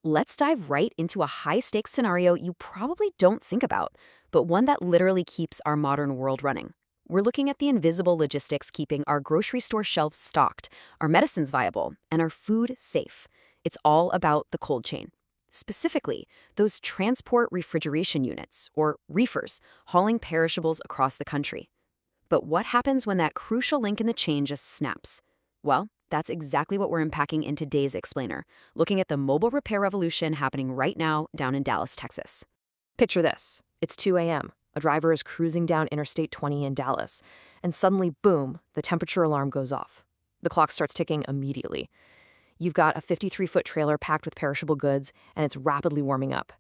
Let's dive right into a high-stakes scenario you probably don't think about, but one that literally keeps our modern world running. We're looking at the invisible logistics keeping our grocery store shelves stocked, our medicines viable, and our food safe. It's all about the cold chain. Specifically, those transport refrigeration units, or reefers, hauling perishables across the country. But what happens when that crucial link in the chain just snaps? Well, that's exactly what we're unpacking in today's Explainer, looking at the mobile repair revolution happening right now down in Dallas, Texas. Picture this. It's 2 a.m. A driver is cruising down Interstate 20 in Dallas, and suddenly, boom, the temperature alarm goes off. The clock starts ticking immediately. You've got a 53-foot trailer packed with perishable goods, and it's rapidly warming up.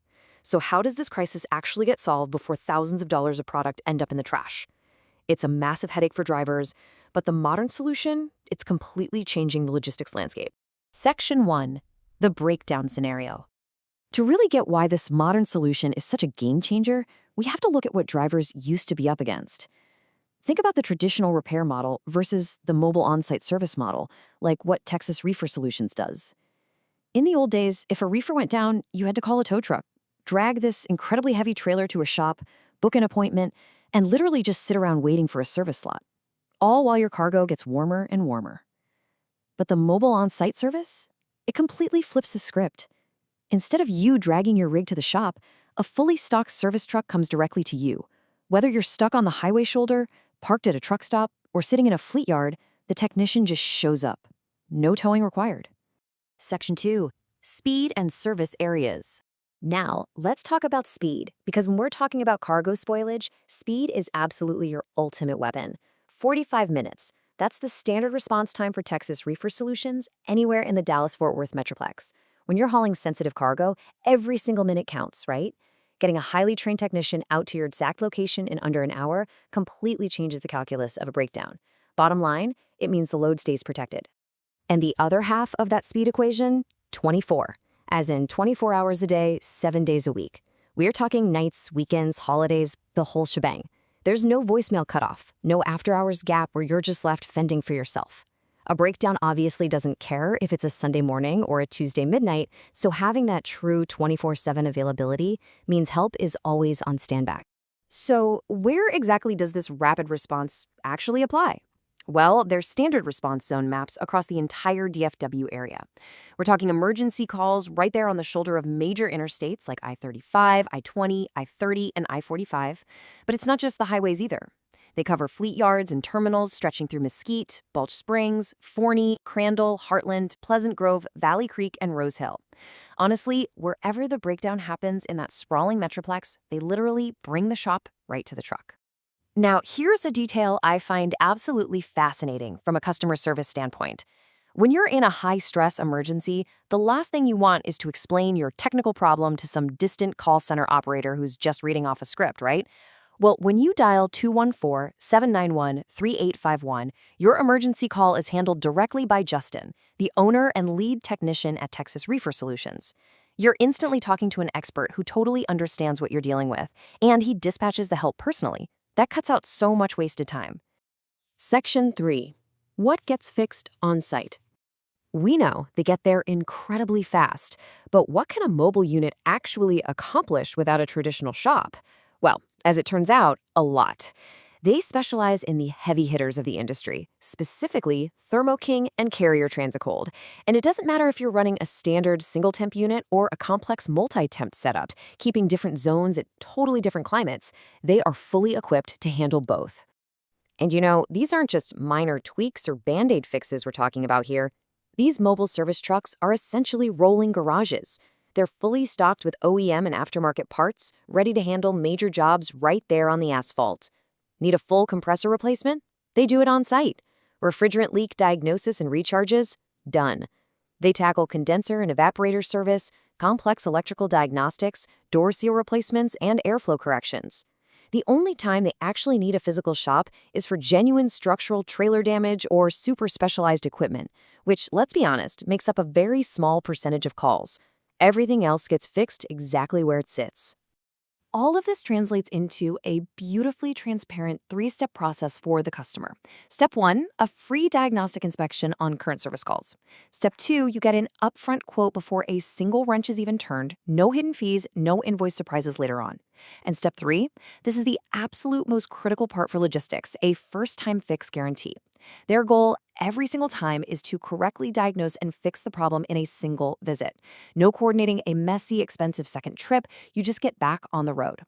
So how does this crisis actually get solved before thousands of dollars of product end up in the trash? It's a massive headache for drivers, but the modern solution, it's completely changing the logistics landscape. Section 1. The breakdown scenario. To really get why this modern solution is such a game changer, we have to look at what drivers used to be up against. Think about the traditional repair model versus the mobile on-site service model, like what Texas Reefer Solutions does. In the old days, if a reefer went down, you had to call a tow truck, drag this incredibly heavy trailer to a shop, book an appointment, and literally just sit around waiting for a service slot, all while your cargo gets warmer and warmer. But the mobile on-site service? It completely flips the script. Instead of you dragging your rig to the shop, a fully stocked service truck comes directly to you. Whether you're stuck on the highway shoulder, parked at a truck stop, or sitting in a fleet yard, the technician just shows up. No towing required. Section 2. Speed and service areas. Now, let's talk about speed, because when we're talking about cargo spoilage, speed is absolutely your ultimate weapon. 45 minutes. That's the standard response time for Texas Reefer Solutions anywhere in the Dallas-Fort Worth Metroplex. When you're hauling sensitive cargo, every single minute counts, right? Getting a highly trained technician out to your exact location in under an hour completely changes the calculus of a breakdown. Bottom line, it means the load stays protected. And the other half of that speed equation? 24. As in 24 hours a day, 7 days a week. We're talking nights, weekends, holidays, the whole shebang. There's no voicemail cutoff, no after-hours gap where you're just left fending for yourself. A breakdown obviously doesn't care if it's a Sunday morning or a Tuesday midnight, so having that true 24/7 availability means help is always on standby. So where exactly does this rapid response actually apply? Well, there's standard response zone maps across the entire DFW area. We're talking emergency calls right there on the shoulder of major interstates like I-35, I-20, I-30, and I-45. But it's not just the highways either. They cover fleet yards and terminals stretching through Mesquite, Balch Springs, Forney, Crandall, Heartland, Pleasant Grove, Valley Creek, and Rose Hill. Honestly, wherever the breakdown happens in that sprawling metroplex, they literally bring the shop right to the truck. Now, here's a detail I find absolutely fascinating from a customer service standpoint. When you're in a high-stress emergency, the last thing you want is to explain your technical problem to some distant call center operator who's just reading off a script, right? Well, when you dial 214-791-3851, your emergency call is handled directly by Justin, the owner and lead technician at Texas Reefer Solutions. You're instantly talking to an expert who totally understands what you're dealing with, and he dispatches the help personally. That cuts out so much wasted time. Section 3. What gets fixed on-site? We know they get there incredibly fast, but what can a mobile unit actually accomplish without a traditional shop? Well, as it turns out, a lot. They specialize in the heavy hitters of the industry, specifically Thermo King and Carrier Transicold. And it doesn't matter if you're running a standard single-temp unit or a complex multi-temp setup, keeping different zones at totally different climates, they are fully equipped to handle both. And you know, these aren't just minor tweaks or Band-Aid fixes we're talking about here. These mobile service trucks are essentially rolling garages. They're fully stocked with OEM and aftermarket parts, ready to handle major jobs right there on the asphalt. Need a full compressor replacement? They do it on site. Refrigerant leak diagnosis and recharges? Done. They tackle condenser and evaporator service, complex electrical diagnostics, door seal replacements, and airflow corrections. The only time they actually need a physical shop is for genuine structural trailer damage or super specialized equipment, which, let's be honest, makes up a very small percentage of calls. Everything else gets fixed exactly where it sits. All of this translates into a beautifully transparent three-step process for the customer. Step 1, a free diagnostic inspection on current service calls. Step 2, you get an upfront quote before a single wrench is even turned, no hidden fees, no invoice surprises later on. And step 3, this is the absolute most critical part for logistics, a first-time fix guarantee. Their goal every single time is to correctly diagnose and fix the problem in a single visit. No coordinating a messy, expensive second trip, you just get back on the road.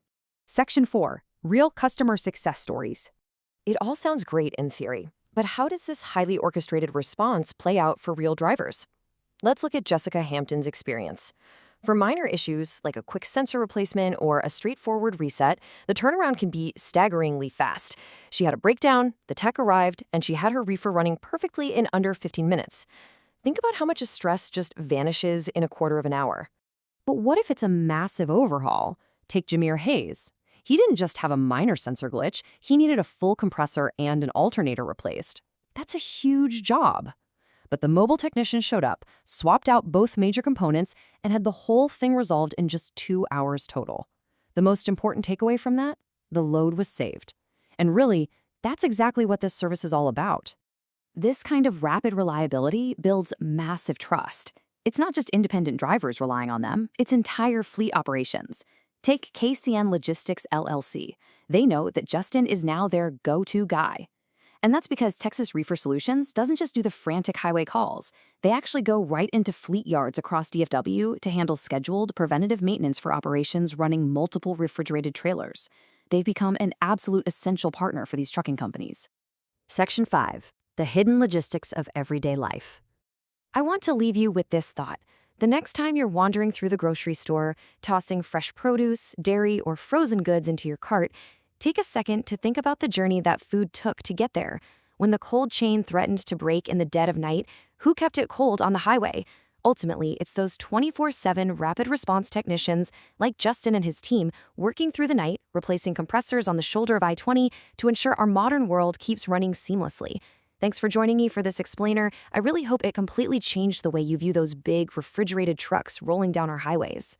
Section 4. Real customer success stories. It all sounds great in theory, but how does this highly orchestrated response play out for real drivers? Let's look at Jessica Hampton's experience. For minor issues like a quick sensor replacement or a straightforward reset, the turnaround can be staggeringly fast. She had a breakdown, the tech arrived, and she had her reefer running perfectly in under 15 minutes. Think about how much stress just vanishes in a quarter of an hour. But what if it's a massive overhaul? Take Jameer Hayes. He didn't just have a minor sensor glitch, he needed a full compressor and an alternator replaced. That's a huge job. But the mobile technician showed up, swapped out both major components, and had the whole thing resolved in just 2 hours total. The most important takeaway from that? The load was saved. And really, that's exactly what this service is all about. This kind of rapid reliability builds massive trust. It's not just independent drivers relying on them, it's entire fleet operations. Take KCN Logistics LLC. They know that Justin is now their go-to guy. And that's because Texas Reefer Solutions doesn't just do the frantic highway calls. They actually go right into fleet yards across DFW to handle scheduled preventative maintenance for operations running multiple refrigerated trailers. They've become an absolute essential partner for these trucking companies. Section 5. The hidden logistics of everyday life. I want to leave you with this thought. The next time you're wandering through the grocery store, tossing fresh produce, dairy, or frozen goods into your cart, take a second to think about the journey that food took to get there. When the cold chain threatened to break in the dead of night, who kept it cold on the highway? Ultimately, it's those 24/7 rapid response technicians like Justin and his team working through the night, replacing compressors on the shoulder of I-20 to ensure our modern world keeps running seamlessly. Thanks for joining me for this explainer. I really hope it completely changed the way you view those big refrigerated trucks rolling down our highways.